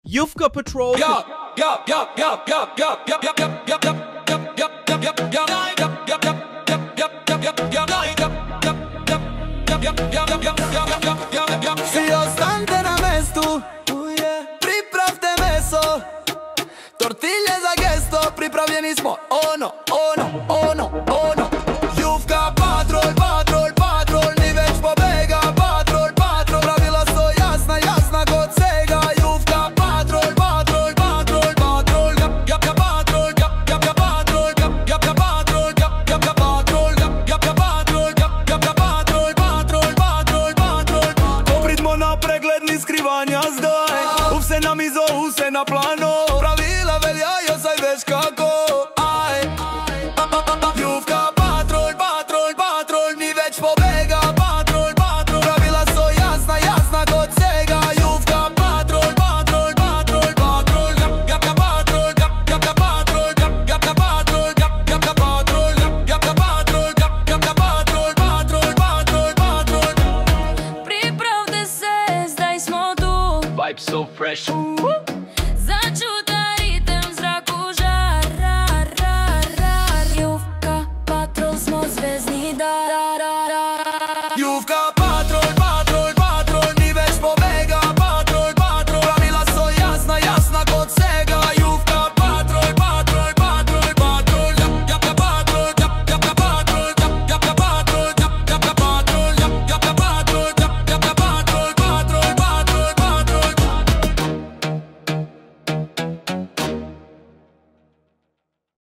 Yufka Patrol. Si ostante na mestu, priprav te meso. Tortilje za gesto, pripravljeni smo. Ono, ono, ono, ono. Jufka Patrol, patrol, patrol, ni već pobega. Patrol, patrol, pravila su jasna, jasna kod svega. Jufka Patrol, patrol, patrol, patrol. Jufka Patrol, Jufka Patrol, Jufka Patrol, Jufka Patrol, Jufka Patrol, Jufka Patrol, patrol, patrol, patrol. Popridmo na pregled, ni skrivanja zdaj. Vse na mizo, vse na plano. Pravila veljajo, saj veš kako. Jufka Patrol, patrol, patrol, ni več pobega. Patrol, patrol, pravila so jasna, jasna kod vsega. Jufka Patrol, patrol, patrol, patrol. Jufka Patrol, Jufka Patrol, Jufka Patrol, Jufka Patrol, Jufka Patrol, Jufka Patrol, patrol, patrol, patrol. Pripravte se, zdaj smo tu. Vibe so fresh. Začuta ritem v zraku žar, rar, rar, rar. Jufka Patrol smo zvezdni dar. Jufka Patrol.